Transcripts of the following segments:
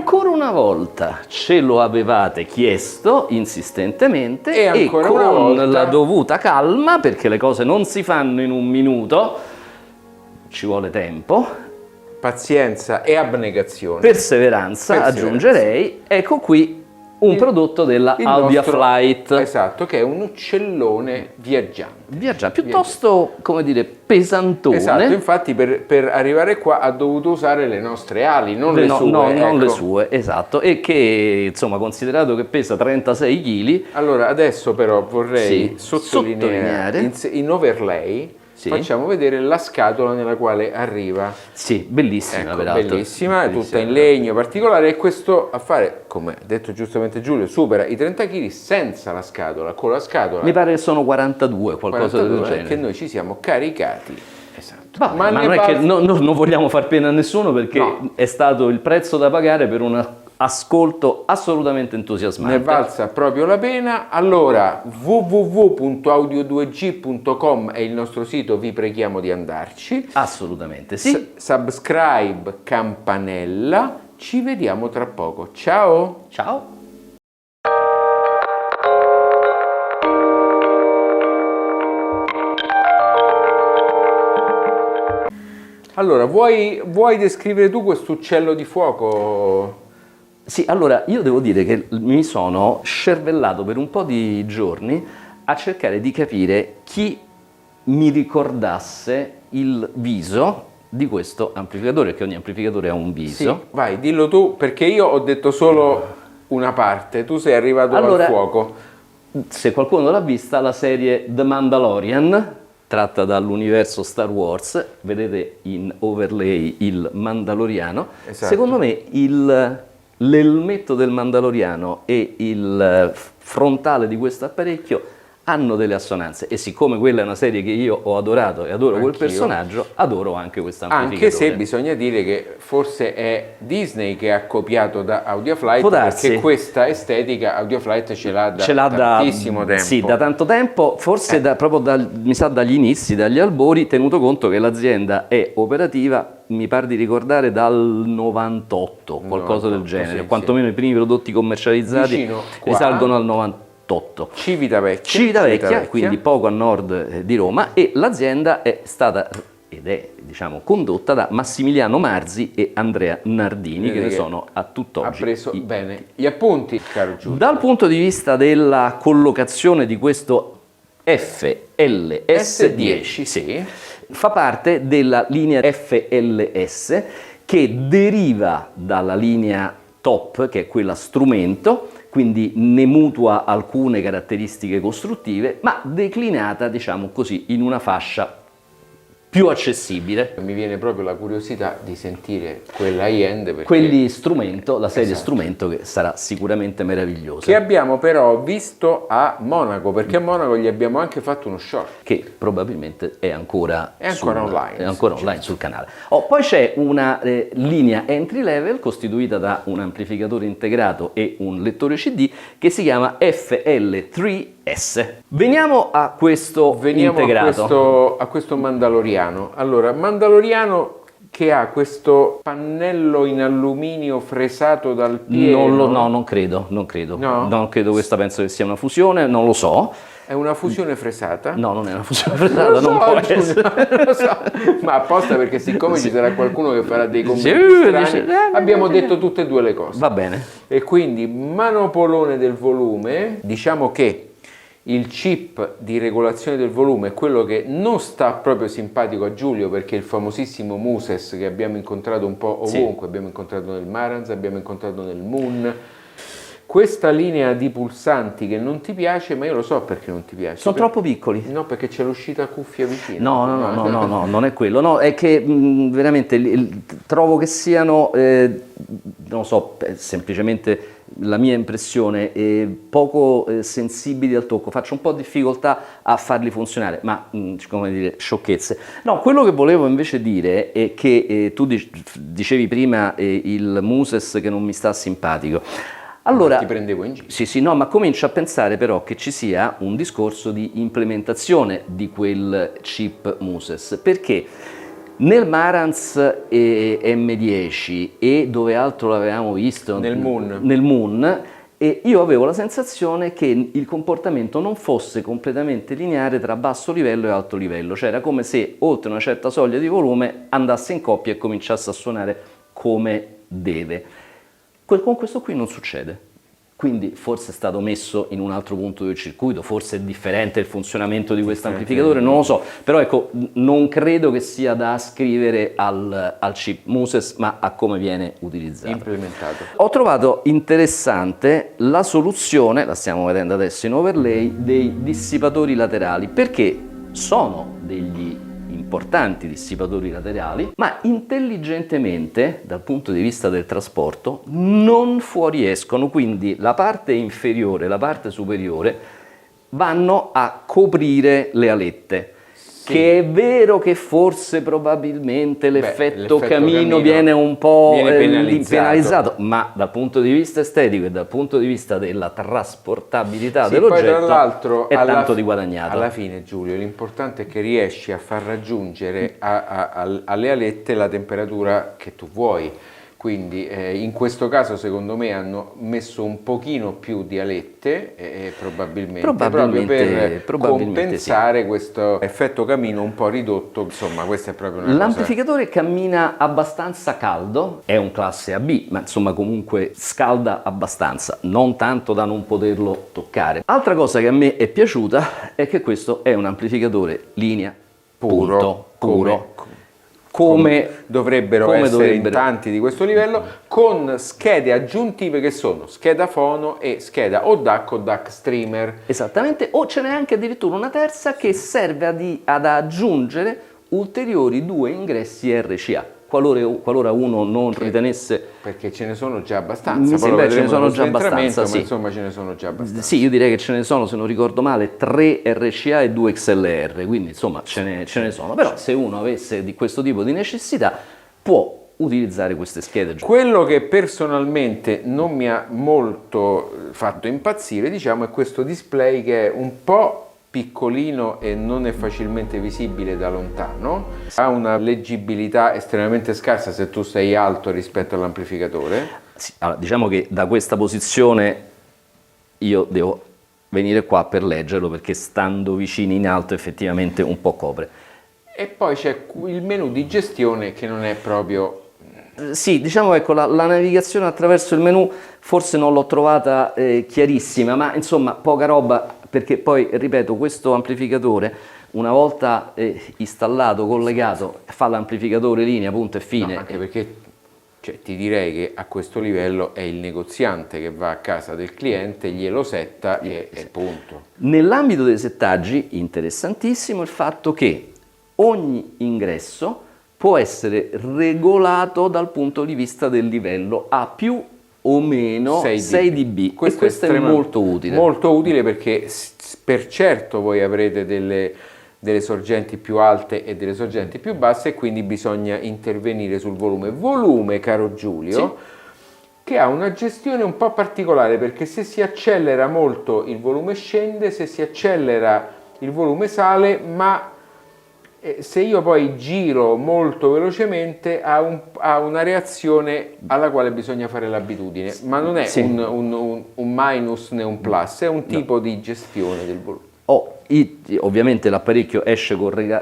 ancora una volta ce lo avevate chiesto insistentemente E ancora con una volta la dovuta calma, perché le cose non si fanno in un minuto, ci vuole tempo, pazienza e abnegazione. perseveranza, aggiungerei. Ecco qui un prodotto della Il Audiaflight. Esatto, che è un uccellone viaggiante. Piuttosto, come dire, pesantone. Esatto, infatti per arrivare qua ha dovuto usare le nostre ali, non le sue. Non ecco. le sue, esatto. E che, insomma, considerato che pesa 36 kg. Allora, adesso però vorrei Sì, sottolineare in overlay. Sì. Facciamo vedere la scatola nella quale arriva. Sì, bellissima, Ecco, peraltro. bellissima, è tutta in legno particolare, e questo affare, come ha detto giustamente Giulio, supera i 30 kg senza la scatola. Con la scatola Mi pare che sono 42, qualcosa 42, del genere. che noi ci siamo caricati. Esatto. Vabbè, ma non è che non vogliamo far pena a nessuno, perché No. è stato il prezzo da pagare per un ascolto assolutamente entusiasmante. Ne valsa proprio la pena. Allora, www.audio2g.com è il nostro sito, vi preghiamo di andarci. Assolutamente sì. Subscribe, campanella, ci vediamo tra poco. Ciao! Ciao. Allora, vuoi descrivere tu questo uccello di fuoco? Sì, allora io devo dire che mi sono scervellato per un po' di giorni a cercare di capire chi mi ricordasse il viso di questo amplificatore, perché ogni amplificatore ha un viso. Sì, vai, dillo tu, perché io ho detto solo una parte, tu sei arrivato al fuoco. Se qualcuno l'ha vista, la serie The Mandalorian, tratta dall'universo Star Wars, vedete in overlay il Mandaloriano. Esatto. Secondo me l'elmetto del Mandaloriano e il frontale di questo apparecchio hanno delle assonanze, e siccome quella è una serie che io ho adorato e adoro quel personaggio, adoro anche questo amplificatore. Anche se bisogna dire che forse è Disney che ha copiato da Audiaflight, Può darsi. perché questa estetica Audiaflight ce l'ha da tantissimo tempo. Sì, da tanto tempo, forse mi sa dagli inizi, dagli albori, tenuto conto che l'azienda è operativa, mi pare di ricordare, dal 98, qualcosa del genere, sì, quantomeno i primi prodotti commercializzati Vicino qua. risalgono al 98. Civitavecchia, quindi poco a nord di Roma, e l'azienda è stata ed è, diciamo, condotta da Massimiliano Marzi e Andrea Nardini, che ne sono a tutt'oggi. Ha preso bene gli appunti, caro Giulio. Dal punto di vista della collocazione di questo FLS10, sì, fa parte della linea FLS, che deriva dalla linea Top, che è quella strumento, quindi ne mutua alcune caratteristiche costruttive, ma declinata, diciamo così, in una fascia più accessibile. Mi viene proprio la curiosità di sentire quella high-end, perché Quelli strumento, la serie strumento, che sarà sicuramente meravigliosa. che abbiamo però visto a Monaco, perché a Monaco gli abbiamo anche fatto uno short. Che probabilmente è ancora online. È ancora online sul canale. Poi c'è una linea entry level costituita da un amplificatore integrato e un lettore CD che si chiama FL3S. Veniamo a questo integrato. A questo Mandaloriano. Allora, Mandaloriano che ha questo pannello in alluminio fresato dal pieno. Non credo. No? Non credo, questa penso che sia una fusione, non lo so. È una fusione fresata? No, non è una fusione fresata, non può essere. Lo so, ma apposta, perché siccome ci sarà qualcuno che farà dei commenti strani, dice, abbiamo detto tutte e due le cose. Va bene. E quindi manopolone del volume, diciamo che il chip di regolazione del volume è quello che non sta proprio simpatico a Giulio, perché il famosissimo Muses che abbiamo incontrato un po' ovunque, abbiamo incontrato nel Marantz, abbiamo incontrato nel Moon. Questa linea di pulsanti che non ti piace, ma io lo so perché non ti piace. Sono troppo piccoli. No, perché c'è l'uscita cuffia vicino. No, non è quello. No, è che veramente trovo che siano, non so, semplicemente la mia impressione, poco sensibili al tocco. Faccio un po' difficoltà a farli funzionare, ma come dire, sciocchezze. No, quello che volevo invece dire è che tu dicevi prima il Muses che non mi sta simpatico. Allora, ti prendevo in giro. Sì, no, ma comincio a pensare però che ci sia un discorso di implementazione di quel chip Muses, perché Nel Marantz M10 e dove altro l'avevamo visto? Nel Moon. Nel Moon. E io avevo la sensazione che il comportamento non fosse completamente lineare tra basso livello e alto livello, cioè era come se oltre una certa soglia di volume andasse in coppia e cominciasse a suonare come deve. Con questo qui non succede, quindi forse è stato messo in un altro punto del circuito, forse è differente il funzionamento di questo amplificatore, non lo so, però ecco, non credo che sia da ascrivere al chip Muses, ma a come viene utilizzato. Implementato. Ho trovato interessante la soluzione, la stiamo vedendo adesso in overlay, dei dissipatori laterali, perché sono degli importanti dissipatori laterali, ma intelligentemente, dal punto di vista del trasporto, non fuoriescono, quindi la parte inferiore e la parte superiore vanno a coprire le alette. Sì. Che è vero che forse probabilmente l'effetto camino camino viene un po' viene penalizzato, ma dal punto di vista estetico e dal punto di vista della trasportabilità Sì, dell'oggetto poi tra l'altro è tanto di guadagnato. Alla fine, Giulio, l'importante è che riesci a far raggiungere alle alette la temperatura che tu vuoi. Quindi in questo caso secondo me hanno messo un pochino più di alette probabilmente proprio per compensare sì, questo effetto camino un po' ridotto, insomma questa è proprio una L'amplificatore cammina abbastanza caldo, è un classe AB, ma insomma comunque scalda abbastanza, non tanto da non poterlo toccare. Altra cosa che a me è piaciuta è che questo è un amplificatore linea puro. Come dovrebbero essere in tanti di questo livello, con schede aggiuntive che sono scheda fono e scheda o DAC o DAC streamer. Esattamente, o ce n'è anche addirittura una terza che serve ad aggiungere ulteriori 2 ingressi RCA, qualora uno non ritenesse... Perché ce ne sono già abbastanza. Mi sembra che ce ne sono già abbastanza, sì. Ma insomma ce ne sono già abbastanza. Sì, io direi che ce ne sono, se non ricordo male, 3 RCA e 2 XLR, quindi insomma ce ne sono. Però se uno avesse di questo tipo di necessità può utilizzare queste schede. Quello che personalmente non mi ha molto fatto impazzire, diciamo, è questo display che è un po' piccolino e non è facilmente visibile da lontano, ha una leggibilità estremamente scarsa se tu sei alto rispetto all'amplificatore. Sì, allora, diciamo che da questa posizione io devo venire qua per leggerlo, perché stando vicino in alto effettivamente un po' copre. E poi c'è il menu di gestione che non è proprio... Sì, diciamo, ecco, la navigazione attraverso il menu forse non l'ho trovata chiarissima, ma insomma poca roba, perché poi, ripeto, questo amplificatore una volta installato, collegato, fa l'amplificatore linea, punto e fine. No, anche perché ti direi che a questo livello è il negoziante che va a casa del cliente, glielo setta e punto. Nell'ambito dei settaggi, interessantissimo il fatto che ogni ingresso può essere regolato dal punto di vista del livello a più o meno 6 dB. Questo è molto utile. Molto utile, perché per certo voi avrete delle sorgenti più alte e delle sorgenti più basse, e quindi bisogna intervenire sul volume. Volume, caro Giulio, sì, che ha una gestione un po' particolare, perché se si accelera molto il volume scende, se si accelera il volume sale, ma se io poi giro molto velocemente ha una reazione alla quale bisogna fare l'abitudine, ma non è un minus né un plus, è un tipo di gestione del volume. Ovviamente l'apparecchio esce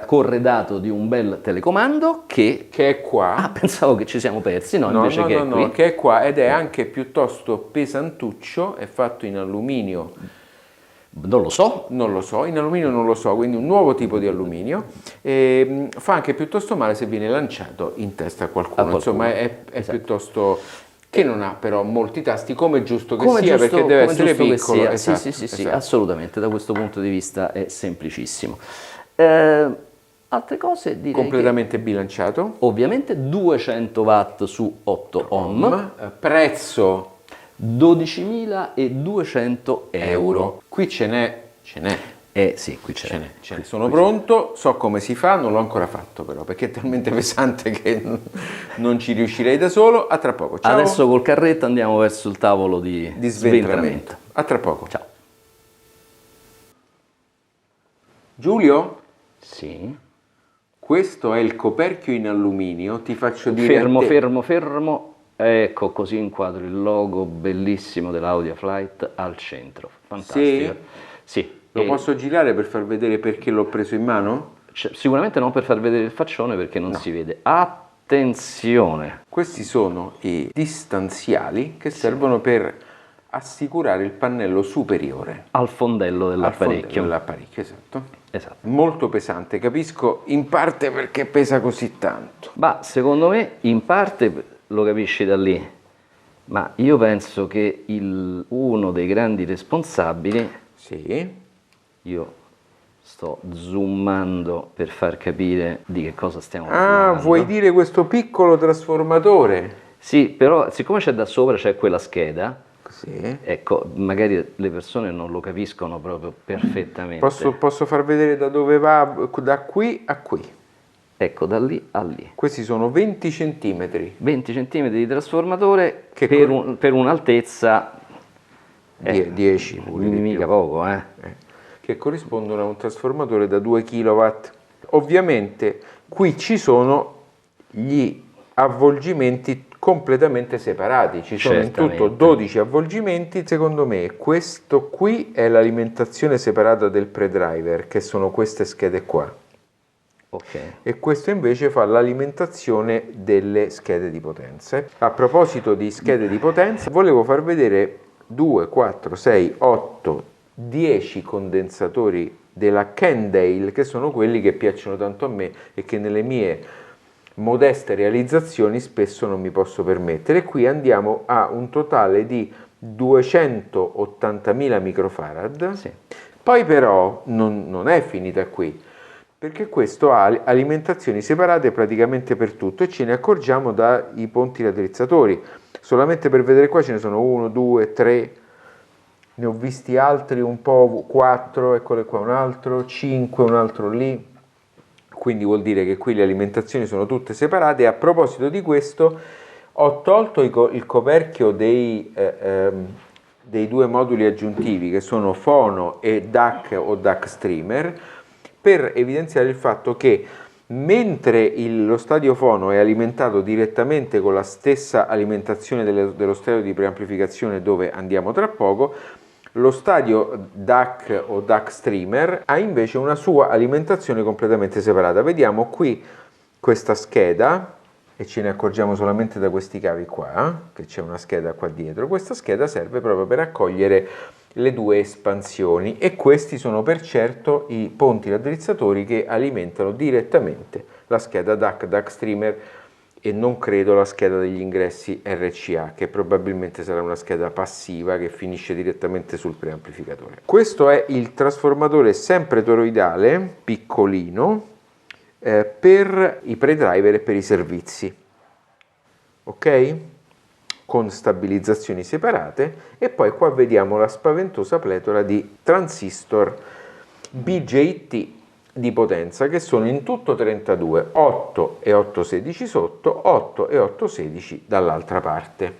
corredato di un bel telecomando che è qua. Ah, pensavo che ci siamo persi, invece che è qui. Che è qua, ed è anche piuttosto pesantuccio, è fatto in alluminio. Non lo so, in alluminio non lo so, quindi un nuovo tipo di alluminio, e fa anche piuttosto male se viene lanciato in testa a qualcuno. Insomma è piuttosto, che non ha però molti tasti, come è giusto che sia, perché deve essere piccolo. Esatto, sì, assolutamente, da questo punto di vista è semplicissimo. Altre cose, direi completamente bilanciato. Ovviamente 200 watt su 8 ohm. Prezzo 12.200 euro. Qui ce n'è. Sì, qui ce n'è. Sono pronto, so come si fa, non l'ho ancora fatto però, perché è talmente pesante che non ci riuscirei da solo. A tra poco. Ciao. Adesso col carretto andiamo verso il tavolo di sventramento. A tra poco. Ciao. Giulio? Sì? Questo è il coperchio in alluminio, ti faccio dire Fermo, a te. fermo. Ecco, così inquadro il logo bellissimo dell'Audia Flight al centro. Fantastico. Sì. Lo posso girare per far vedere perché l'ho preso in mano? Sicuramente non per far vedere il faccione perché non si vede. Attenzione! Questi sono i distanziali che servono per assicurare il pannello superiore Al fondello al fondello dell'apparecchio. dell'apparecchio, esatto. Esatto. Molto pesante, capisco in parte perché pesa così tanto. Ma secondo me in parte lo capisci da lì, ma io penso che uno dei grandi responsabili, Sì. io sto zoomando per far capire di che cosa stiamo parlando. Vuoi dire questo piccolo trasformatore? Sì, però siccome c'è da sopra c'è quella scheda, Sì. ecco, magari le persone non lo capiscono proprio perfettamente. Posso far vedere da dove va, da qui a qui. Ecco, da lì a lì. Questi sono 20 centimetri. 20 cm di trasformatore Che per un'altezza 10 pure di mica più. poco, Che corrispondono a un trasformatore da 2 kW. Ovviamente qui ci sono gli avvolgimenti completamente separati, ci sono in tutto Certamente. 12 avvolgimenti. Secondo me questo qui è l'alimentazione separata del predriver, che sono queste schede qua, Ok. e questo invece fa l'alimentazione delle schede di potenza. A proposito di schede di potenza, volevo far vedere 2, 4, 6, 8, 10 condensatori della Kendale, che sono quelli che piacciono tanto a me e che nelle mie modeste realizzazioni spesso non mi posso permettere. Qui andiamo a un totale di 280.000 microfarad. Sì. Poi però non è finita qui, perché questo ha alimentazioni separate praticamente per tutto, e ce ne accorgiamo dai ponti raddrizzatori. Solamente per vedere qua ce ne sono 1, 2, 3, ne ho visti altri un po', 4, eccole qua un altro, 5, un altro lì. Quindi vuol dire che qui le alimentazioni sono tutte separate. E a proposito di questo, ho tolto il coperchio dei 2 moduli aggiuntivi, che sono fono e DAC o DAC streamer, per evidenziare il fatto che mentre lo stadio fono è alimentato direttamente con la stessa alimentazione dello stadio di preamplificazione dove andiamo tra poco, lo stadio DAC o DAC streamer ha invece una sua alimentazione completamente separata. Vediamo qui questa scheda, e ce ne accorgiamo solamente da questi cavi qua, che c'è una scheda qua dietro. Questa scheda serve proprio per accogliere le 2 espansioni, e questi sono per certo i ponti raddrizzatori che alimentano direttamente la scheda DAC streamer, e non credo la scheda degli ingressi RCA, che probabilmente sarà una scheda passiva che finisce direttamente sul preamplificatore. Questo è il trasformatore sempre toroidale, piccolino, per i predriver e per i servizi, ok? Con stabilizzazioni separate. E poi qua vediamo la spaventosa pletora di transistor BJT di potenza, che sono in tutto 32, 8 e 816 sotto, 8 e 816 dall'altra parte,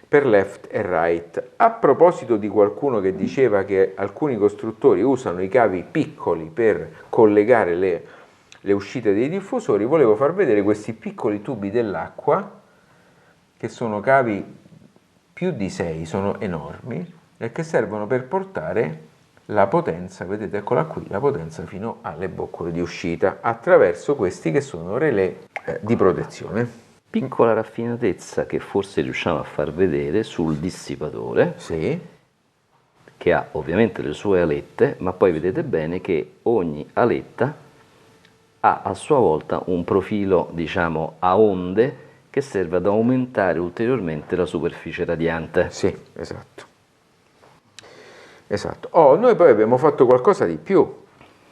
per left e right. A proposito di qualcuno che diceva che alcuni costruttori usano i cavi piccoli per collegare le uscite dei diffusori, volevo far vedere questi piccoli tubi dell'acqua, che sono cavi più di 6, sono enormi, e che servono per portare la potenza, vedete, eccola qui, la potenza fino alle boccole di uscita, attraverso questi che sono relè di protezione. Piccola raffinatezza che forse riusciamo a far vedere sul dissipatore, Sì. che ha ovviamente le sue alette, ma poi vedete bene che ogni aletta ha a sua volta un profilo, diciamo, a onde, che serve ad aumentare ulteriormente la superficie radiante. Sì, esatto. Esatto. Noi poi abbiamo fatto qualcosa di più,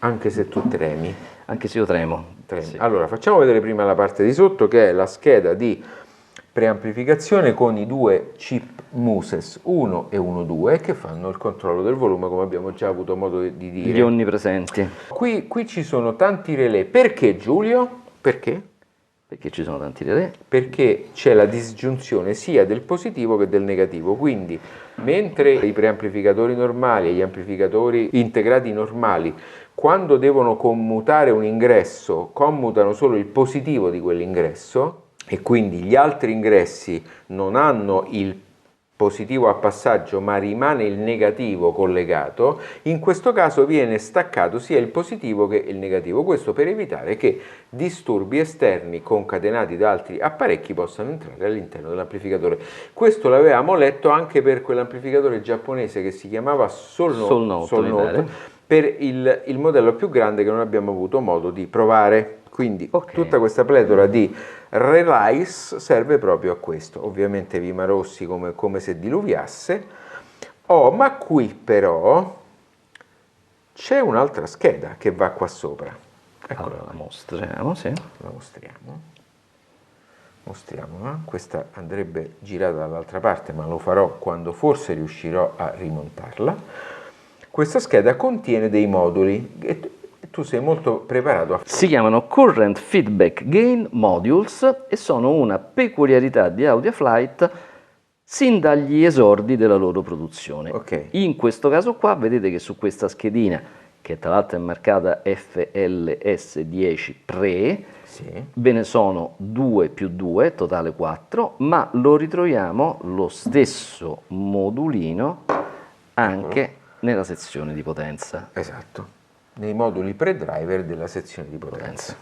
anche se tu tremi. Anche se io tremo. Sì. Allora, facciamo vedere prima la parte di sotto, che è la scheda di preamplificazione con i 2 chip Muses 1 e 1.2 che fanno il controllo del volume, come abbiamo già avuto modo di dire. Gli onnipresenti. Qui ci sono tanti relè. Perché, Giulio? Perché? Perché ci sono tanti relè? Perché c'è la disgiunzione sia del positivo che del negativo, quindi mentre i preamplificatori normali e gli amplificatori integrati normali quando devono commutare un ingresso, commutano solo il positivo di quell'ingresso e quindi gli altri ingressi non hanno il positivo a passaggio ma rimane il negativo collegato, in questo caso viene staccato sia il positivo che il negativo, questo per evitare che disturbi esterni concatenati da altri apparecchi possano entrare all'interno dell'amplificatore. Questo l'avevamo letto anche per quell'amplificatore giapponese che si chiamava Solnote, per il modello più grande che non abbiamo avuto modo di provare. Quindi tutta questa pletora di Relice serve proprio a questo. Ovviamente Vima Rossi come se diluviasse. Ma qui però c'è un'altra scheda che va qua sopra. Eccola, la mostriamo, sì. La mostriamola. Questa andrebbe girata dall'altra parte, ma lo farò quando forse riuscirò a rimontarla. Questa scheda contiene dei moduli e tu sei molto preparato. Si chiamano Current Feedback Gain Modules e sono una peculiarità di Audiaflight sin dagli esordi della loro produzione. In questo caso qua vedete che su questa schedina, che tra l'altro è marcata FLS10 Pre, ve ne sono 2 più 2, totale 4, ma lo ritroviamo lo stesso modulino anche nella sezione di potenza. Esatto, nei moduli pre-driver della sezione di potenza.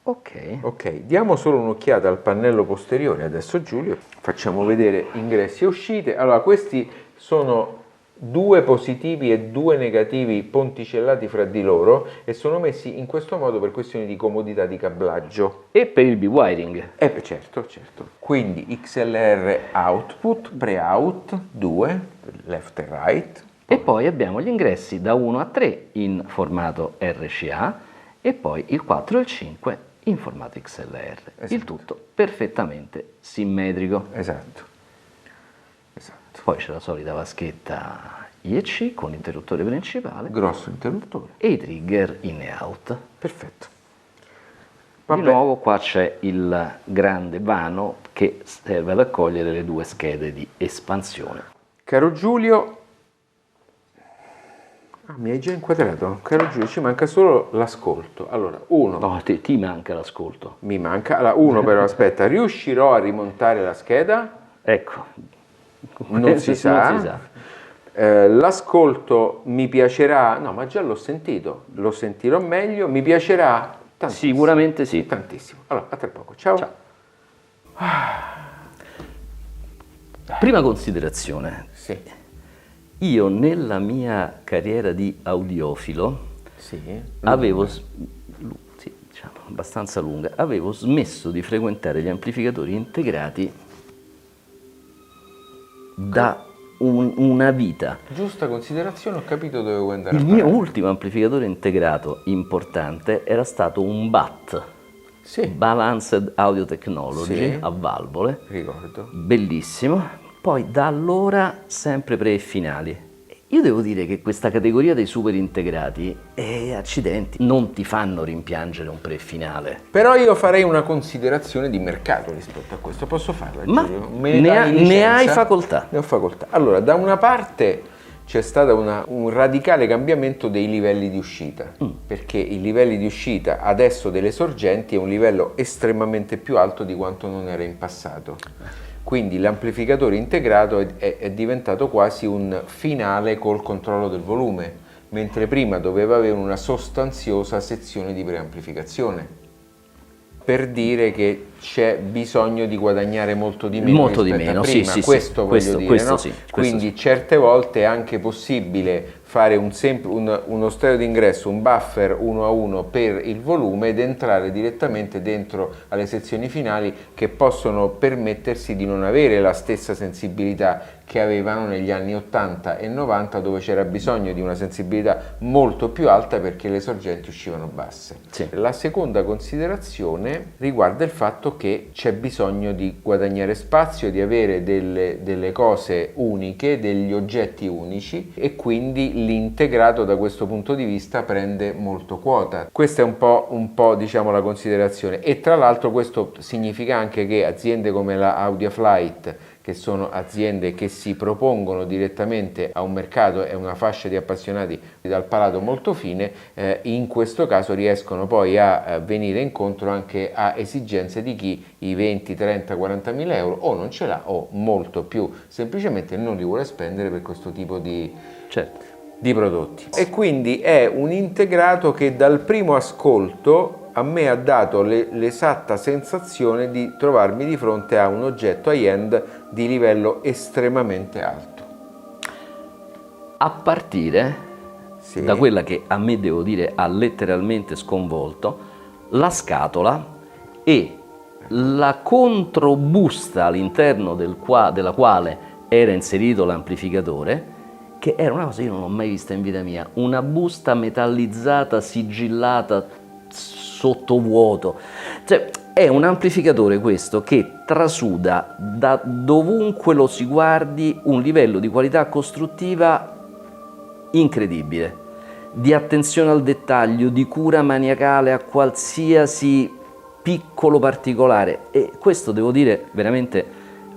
Ok, diamo solo un'occhiata al pannello posteriore adesso, Giulio. Facciamo vedere ingressi e uscite. Allora, questi sono 2 positivi e 2 negativi ponticellati fra di loro e sono messi in questo modo per questioni di comodità di cablaggio. E per il B-wiring. Certo. Quindi XLR output, pre-out 2, left e right. E poi abbiamo gli ingressi da 1 a 3 in formato RCA e poi il 4 e il 5 in formato XLR. Esatto. Il tutto perfettamente simmetrico. Esatto. Poi c'è la solita vaschetta IEC con l'interruttore principale. Grosso interruttore. E i trigger in e out. Perfetto. Di nuovo qua c'è il grande vano che serve ad accogliere le 2 schede di espansione. Caro Giulio, mi hai già inquadrato? Caro Giulio, ci manca solo l'ascolto. Allora, 1. No, ti manca l'ascolto. Mi manca. Allora, 1 però, aspetta, riuscirò a rimontare la scheda? Ecco. Non si sa. L'ascolto mi piacerà? No, ma già l'ho sentito. Lo sentirò meglio. Mi piacerà? Tantissimo. Sicuramente sì. Tantissimo. Allora, a tra poco. Ciao. Prima considerazione. Sì. Io nella mia carriera di audiofilo avevo, diciamo, abbastanza lunga, avevo smesso di frequentare gli amplificatori integrati da una vita. Giusta considerazione, ho capito dove vuoi andare. Il mio ultimo amplificatore integrato importante era stato un BAT, Balanced Audio Technology, a valvole. Ricordo. Bellissimo. Poi da allora sempre pre e finali. Io devo dire che questa categoria dei super integrati, accidenti, non ti fanno rimpiangere un pre finale. Però io farei una considerazione di mercato rispetto a questo. Posso farla? Ma ne hai facoltà. Ne ho facoltà. Allora, da una parte c'è stato un radicale cambiamento dei livelli di uscita, perché i livelli di uscita adesso delle sorgenti è un livello estremamente più alto di quanto non era in passato. Quindi l'amplificatore integrato è diventato quasi un finale col controllo del volume, mentre prima doveva avere una sostanziosa sezione di preamplificazione. Per dire che c'è bisogno di guadagare molto di meno rispetto a prima. Questo voglio dire, no? Quindi certe volte è anche possibile fare uno stereo d'ingresso, un buffer 1 a 1 per il volume ed entrare direttamente dentro alle sezioni finali che possono permettersi di non avere la stessa sensibilità che avevano negli anni 80 e 90, dove c'era bisogno di una sensibilità molto più alta perché le sorgenti uscivano basse. La seconda considerazione riguarda il fatto che c'è bisogno di guadagnare spazio, di avere delle cose uniche, degli oggetti unici, e quindi l'integrato da questo punto di vista prende molto quota. Questa è un po' diciamo la considerazione, e tra l'altro questo significa anche che aziende come la Audiaflight, che sono aziende che si propongono direttamente a un mercato e una fascia di appassionati dal palato molto fine, in questo caso riescono poi a venire incontro anche a esigenze di chi i 20, 30, 40 mila euro o non ce l'ha o molto più semplicemente non li vuole spendere per questo tipo di prodotti. E quindi è un integrato che dal primo ascolto a me ha dato l'esatta sensazione di trovarmi di fronte a un oggetto high-end di livello estremamente alto. A partire da quella che a me, devo dire, ha letteralmente sconvolto, la scatola e la controbusta all'interno della quale era inserito l'amplificatore, che era una cosa che io non ho mai vista in vita mia, una busta metallizzata, sigillata, sottovuoto. Cioè, è un amplificatore questo che trasuda da dovunque lo si guardi un livello di qualità costruttiva incredibile, di attenzione al dettaglio, di cura maniacale a qualsiasi piccolo particolare, e questo, devo dire, veramente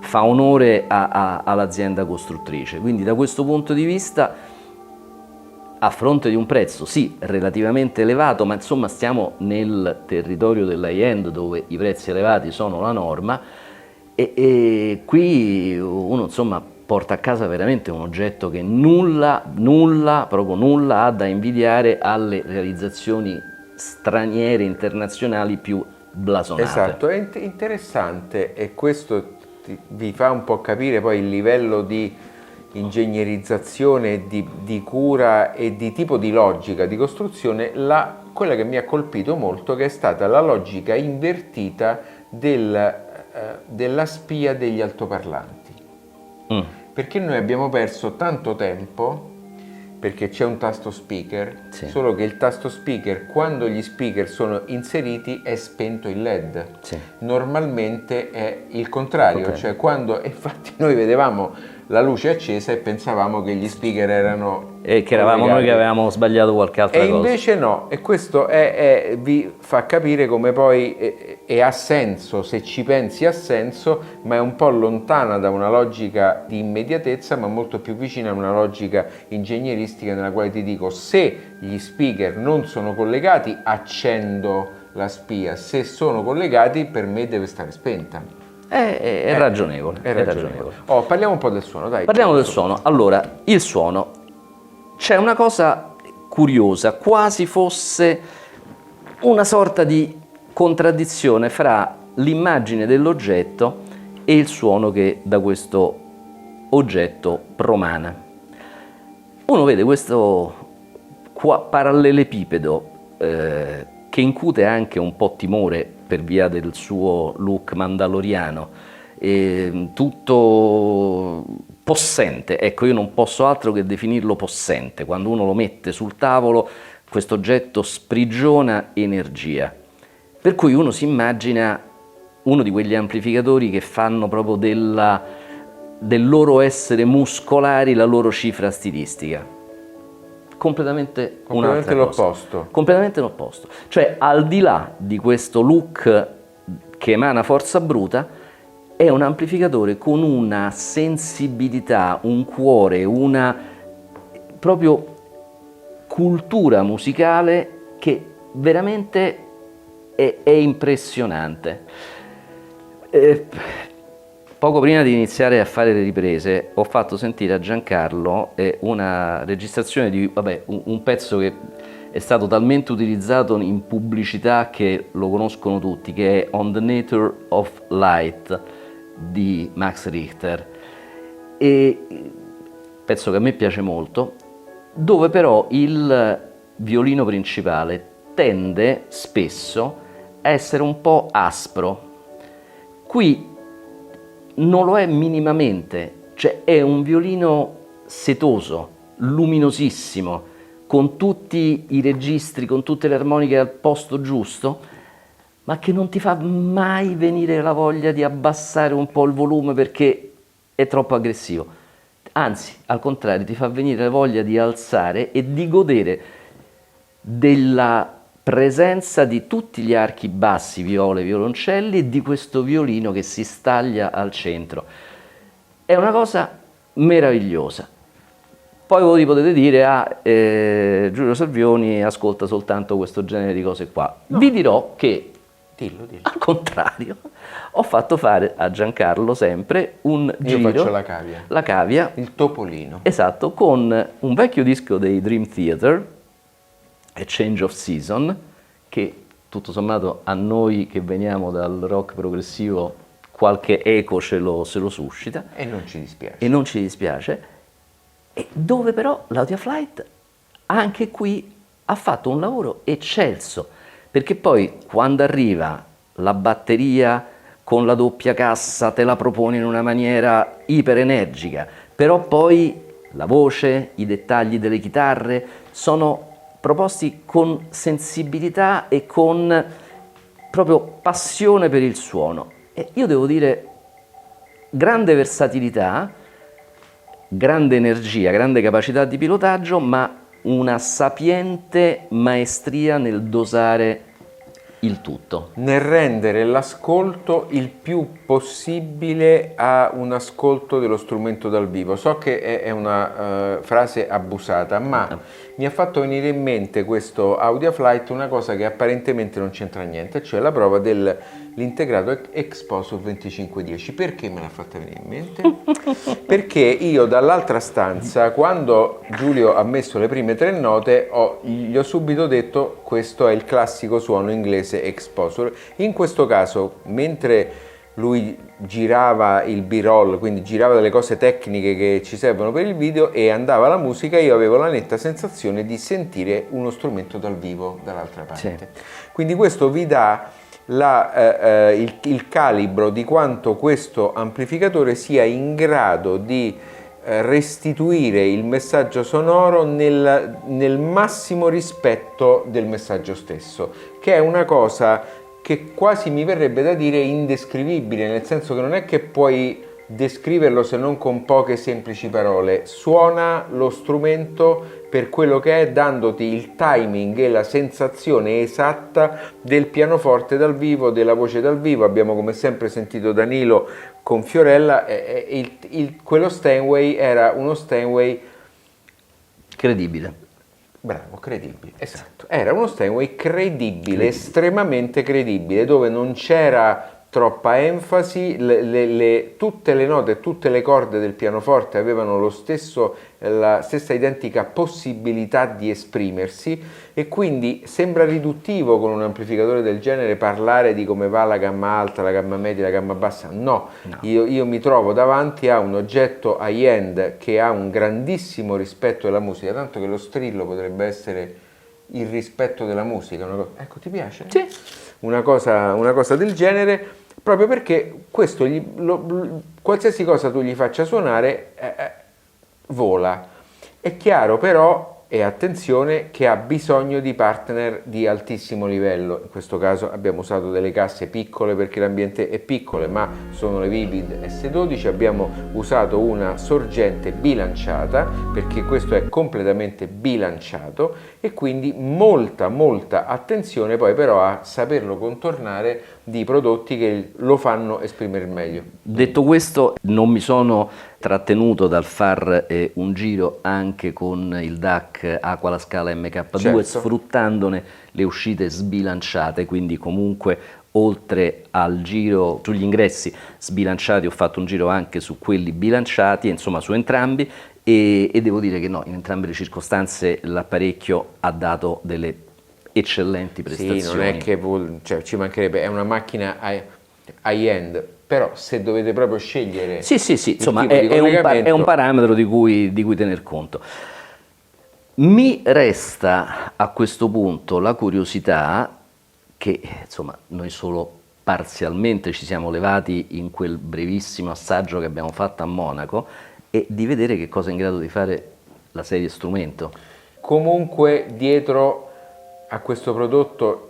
fa onore all'azienda costruttrice. Quindi da questo punto di vista, a fronte di un prezzo sì relativamente elevato, ma insomma stiamo nel territorio dell'high-end dove i prezzi elevati sono la norma, e qui uno insomma porta a casa veramente un oggetto che nulla, proprio nulla ha da invidiare alle realizzazioni straniere, internazionali più blasonate. Esatto, è interessante, e questo vi fa un po' capire poi il livello di ingegnerizzazione, di cura e di tipo di logica di costruzione, quella che mi ha colpito molto, che è stata la logica invertita della spia degli altoparlanti. Perché noi abbiamo perso tanto tempo, perché c'è un tasto speaker, solo che il tasto speaker, quando gli speaker sono inseriti, è spento il LED. Normalmente è il contrario, cioè quando, infatti noi vedevamo la luce accesa e pensavamo che gli speaker erano e che eravamo noi che avevamo sbagliato qualche altra cosa. E invece no, e questo vi fa capire come poi ha senso, se ci pensi ha senso, ma è un po' lontana da una logica di immediatezza, ma molto più vicina a una logica ingegneristica nella quale ti dico: se gli speaker non sono collegati accendo la spia, se sono collegati per me deve stare spenta. È ragionevole. Parliamo un po' del suono, dai. Parliamo del suono. Allora, il suono. C'è una cosa curiosa, quasi fosse una sorta di contraddizione fra l'immagine dell'oggetto e il suono che da questo oggetto promana. Uno vede questo parallelepipedo che incute anche un po' timore per via del suo look mandaloriano, tutto possente. Ecco, io non posso altro che definirlo possente. Quando uno lo mette sul tavolo, questo oggetto sprigiona energia. Per cui uno si immagina uno di quegli amplificatori che fanno proprio del loro essere muscolari la loro cifra stilistica. Completamente l'opposto. Completamente l'opposto. Cioè, al di là di questo look che emana forza bruta, è un amplificatore con una sensibilità, un cuore, una proprio cultura musicale che veramente è impressionante. Poco prima di iniziare a fare le riprese ho fatto sentire a Giancarlo una registrazione di un pezzo che è stato talmente utilizzato in pubblicità che lo conoscono tutti, che è On the Nature of Light di Max Richter, e pezzo che a me piace molto, dove però il violino principale tende spesso a essere un po' aspro. Qui non lo è minimamente, cioè è un violino setoso, luminosissimo, con tutti i registri, con tutte le armoniche al posto giusto, ma che non ti fa mai venire la voglia di abbassare un po' il volume perché è troppo aggressivo. Anzi, al contrario, ti fa venire la voglia di alzare e di godere della presenza di tutti gli archi bassi, viole, violoncelli, e di questo violino che si staglia al centro. È una cosa meravigliosa. Poi voi potete dire, Giulio Salvioni ascolta soltanto questo genere di cose qua. No. Vi dirò che, Dillo. al contrario, ho fatto fare a Giancarlo sempre un Io giro, faccio la cavia. la cavia, Il topolino. esatto, con un vecchio disco dei Dream Theater, A Change of Season, che tutto sommato a noi che veniamo dal rock progressivo qualche eco se lo suscita. E non ci dispiace. E non ci dispiace, e dove però l'Audiaflight anche qui ha fatto un lavoro eccelso, perché poi quando arriva la batteria con la doppia cassa te la propone in una maniera iperenergica, però poi la voce, i dettagli delle chitarre sono proposti con sensibilità e con proprio passione per il suono. E io devo dire, grande versatilità, grande energia, grande capacità di pilotaggio, ma una sapiente maestria nel dosare il tutto. Nel rendere l'ascolto il più possibile a un ascolto dello strumento dal vivo. So che è una frase abusata, ma mi ha fatto venire in mente questo Audiaflight una cosa che apparentemente non c'entra niente, cioè la prova dell'integrato Exposure 2510. Perché me l'ha fatta venire in mente? Perché io dall'altra stanza, quando Giulio ha messo le prime 3 note, gli ho subito detto: questo è il classico suono inglese Exposure. In questo caso, mentre lui girava il B-roll, quindi girava delle cose tecniche che ci servono per il video e andava la musica, io avevo la netta sensazione di sentire uno strumento dal vivo dall'altra parte. Sì. Quindi questo vi dà il calibro di quanto questo amplificatore sia in grado di restituire il messaggio sonoro nel massimo rispetto del messaggio stesso, che è una cosa che quasi mi verrebbe da dire indescrivibile, nel senso che non è che puoi descriverlo se non con poche semplici parole. Suona lo strumento per quello che è, dandoti il timing e la sensazione esatta del pianoforte dal vivo, della voce dal vivo. Abbiamo come sempre sentito Danilo con Fiorella, quello Steinway era uno Steinway Credibile. bravo, credibile, esatto. Era uno Steinway credibile, estremamente credibile, dove non c'era troppa enfasi, tutte le note, tutte le corde del pianoforte avevano la stessa identica possibilità di esprimersi, e quindi sembra riduttivo con un amplificatore del genere parlare di come va la gamma alta, la gamma media, la gamma bassa. No. Io mi trovo davanti a un oggetto high-end che ha un grandissimo rispetto della musica, tanto che lo strillo potrebbe essere il rispetto della musica. Ecco, ti piace? Sì. Una cosa del genere, proprio perché questo qualsiasi cosa tu gli faccia suonare vola. È chiaro però, e attenzione, che ha bisogno di partner di altissimo livello. In questo caso abbiamo usato delle casse piccole perché l'ambiente è piccolo, ma sono le Vivid S12. Abbiamo usato una sorgente bilanciata perché questo è completamente bilanciato, e quindi molta attenzione poi però a saperlo contornare di prodotti che lo fanno esprimere meglio. Detto questo, non mi sono trattenuto dal far un giro anche con il DAC Aqua La Scala MK2, Certo. sfruttandone le uscite sbilanciate, quindi comunque oltre al giro sugli ingressi sbilanciati ho fatto un giro anche su quelli bilanciati, insomma su entrambi, e devo dire che no, in entrambe le circostanze l'apparecchio ha dato delle eccellenti prestazioni. Sì, non è che ci mancherebbe, è una macchina high-end, però se dovete proprio scegliere Sì, insomma tipo di è un parametro di cui tener conto. Mi resta a questo punto la curiosità, che insomma noi solo parzialmente ci siamo levati in quel brevissimo assaggio che abbiamo fatto a Monaco, e di vedere che cosa è in grado di fare la serie strumento. Comunque dietro a questo prodotto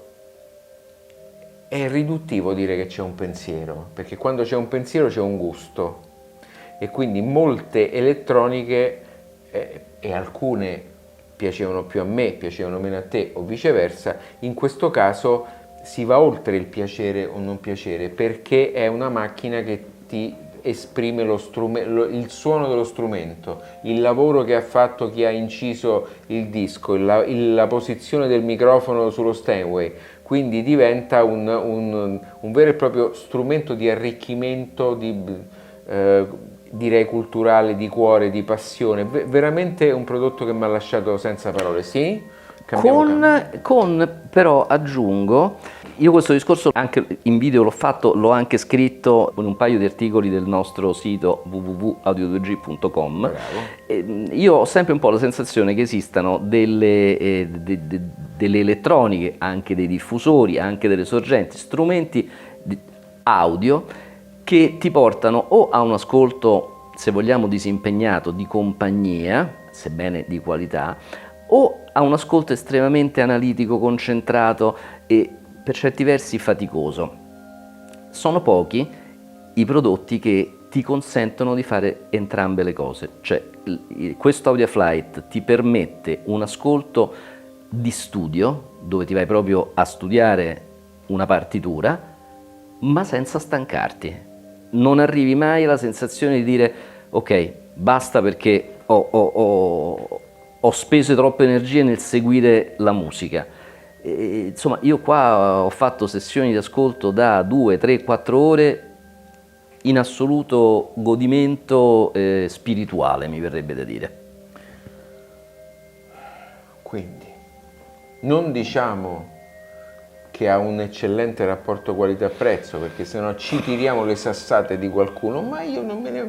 è riduttivo dire che c'è un pensiero, perché quando c'è un pensiero c'è un gusto, e quindi molte elettroniche e alcune piacevano più a me, piacevano meno a te o viceversa. In questo caso si va oltre il piacere o non piacere, perché è una macchina che ti esprime il suono dello strumento, il lavoro che ha fatto chi ha inciso il disco, la posizione del microfono sullo Steinway, quindi diventa un vero e proprio strumento di arricchimento, direi culturale, di cuore, di passione, veramente un prodotto che mi ha lasciato senza parole. Sì? Con però aggiungo, io questo discorso anche in video l'ho fatto, l'ho anche scritto in un paio di articoli del nostro sito www.audio2g.com. Io ho sempre un po' la sensazione che esistano delle elettroniche, anche dei diffusori, anche delle sorgenti, strumenti audio che ti portano o a un ascolto, se vogliamo, disimpegnato, di compagnia, sebbene di qualità, o a un ascolto estremamente analitico, concentrato e per certi versi faticoso. Sono pochi i prodotti che ti consentono di fare entrambe le cose, cioè questo AudioFlight ti permette un ascolto di studio, dove ti vai proprio a studiare una partitura, ma senza stancarti. Non arrivi mai alla sensazione di dire ok, basta perché ho speso troppe energie nel seguire la musica. Insomma, io qua ho fatto sessioni di ascolto da 2, 3, 4 ore in assoluto godimento spirituale, mi verrebbe da dire. Quindi, non diciamo che ha un eccellente rapporto qualità-prezzo, perché sennò ci tiriamo le sassate di qualcuno, ma io non me ne...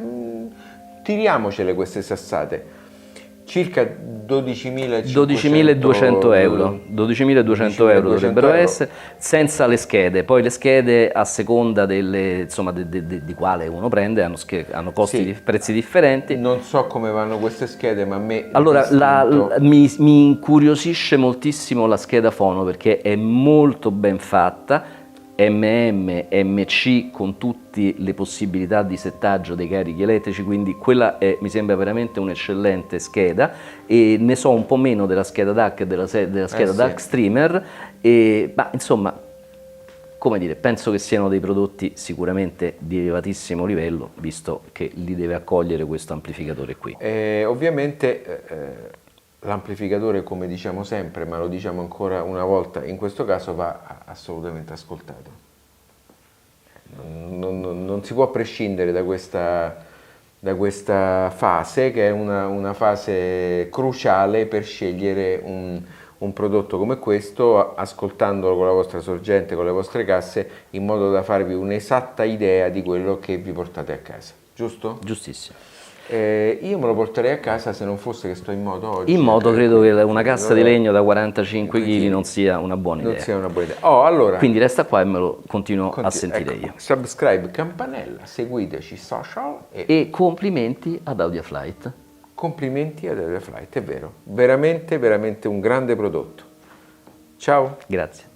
tiriamocele queste sassate. Circa 12.200 euro. 12.200 euro dovrebbero essere, senza le schede. Poi le schede, a seconda di quale uno prende, hanno costi, prezzi differenti. Non so come vanno queste schede, ma a me... Allora, mi incuriosisce moltissimo la scheda fono, perché è molto ben fatta, MC con tutte le possibilità di settaggio dei carichi elettrici, quindi quella mi sembra veramente un'eccellente scheda, e ne so un po' meno della scheda DAC e della scheda DAC Streamer, ma insomma, come dire, penso che siano dei prodotti sicuramente di elevatissimo livello, visto che li deve accogliere questo amplificatore qui. Ovviamente l'amplificatore, come diciamo sempre, ma lo diciamo ancora una volta, in questo caso va assolutamente ascoltato. Non si può prescindere da questa fase, che è una fase cruciale per scegliere un prodotto come questo, ascoltandolo con la vostra sorgente, con le vostre casse, in modo da farvi un'esatta idea di quello che vi portate a casa. Giusto? Giustissimo. Io me lo porterei a casa se non fosse che sto in moto oggi. In moto credo che una cassa di legno da 45 kg non sia una buona idea. Non sia una buona idea. Allora, quindi resta qua e me lo continuo a sentire io. Subscribe, campanella, seguiteci social e complimenti ad AudioFlight. Complimenti ad AudioFlight, è vero. Veramente, veramente un grande prodotto. Ciao. Grazie.